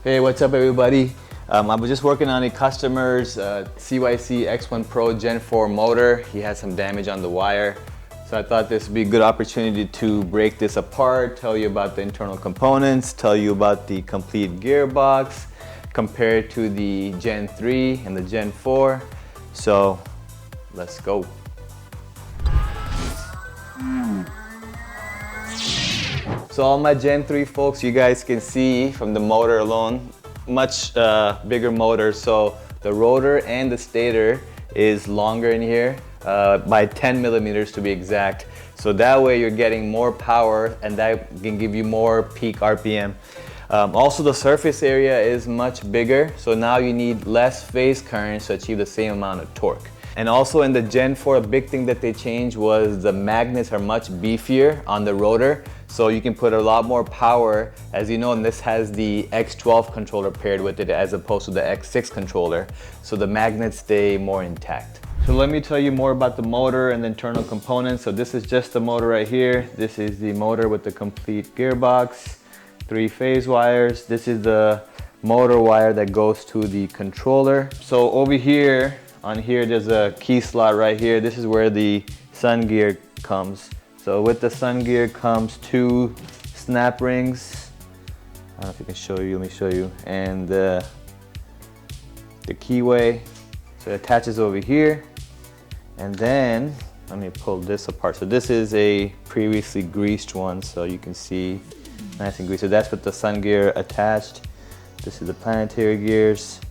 Hey, what's up everybody? I was just working on a customer's CYC X1 PRO Gen 4 motor. He had some damage on the wire. So I thought this would be a good opportunity to break this apart, tell you about the internal components, tell you about the complete gearbox, compare it to the Gen 3 and the Gen 4. So let's go. So all my Gen 3 folks, you guys can see from the motor alone, much bigger motor. So the rotor and the stator is longer in here by 10 millimeters to be exact. So that way you're getting more power and that can give you more peak RPM. Also the surface area is much bigger. So now you need less phase currents to achieve the same amount of torque. And also in the Gen 4, a big thing that they changed was the magnets are much beefier on the rotor. So you can put a lot more power, as you know, and this has the X12 controller paired with it as opposed to the X6 controller. So the magnets stay more intact. So let me tell you more about the motor and the internal components. So this is just the motor right here. This is the motor with the complete gearbox, 3-phase wires. This is the motor wire that goes to the controller. So over here, on here, there's a key slot right here. This is where the sun gear comes. So with the sun gear comes 2 snap rings. I don't know if I can show you, let me show you. And the keyway, so it attaches over here. And then, let me pull this apart. So this is a previously greased one, so you can see nice and greased. So that's with the sun gear attached. This is the planetary gears.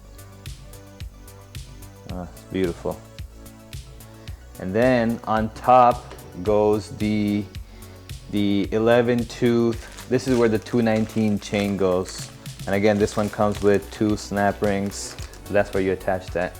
It's beautiful. And then on top goes the 11 tooth. This is where the 219 chain goes. And again, this one comes with 2 snap rings. So that's where you attach that.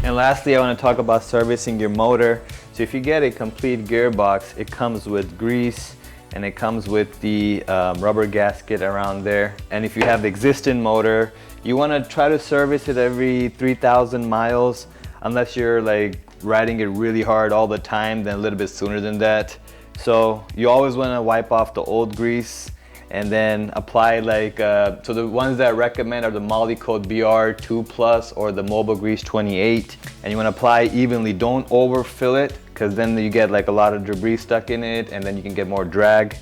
And lastly, I want to talk about servicing your motor. So if you get a complete gearbox, it comes with grease and it comes with the rubber gasket around there. And if you have the existing motor, you want to try to service it every 3,000 miles, unless you're like riding it really hard all the time, then a little bit sooner than that. So you always want to wipe off the old grease and then apply like, so the ones that I recommend are the Moly Code BR 2 Plus or the Mobile Grease 28. And you want to apply evenly, don't overfill it, because then you get like a lot of debris stuck in it and then you can get more drag.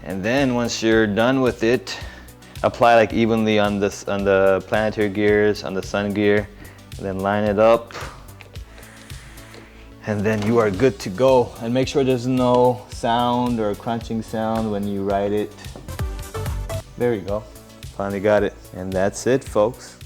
And then once you're done with it, apply like evenly on this, on the planetary gears, on the sun gear, and then line it up. And then you are good to go. And make sure there's no sound or crunching sound when you ride it. There you go. Finally got it. And that's it, folks.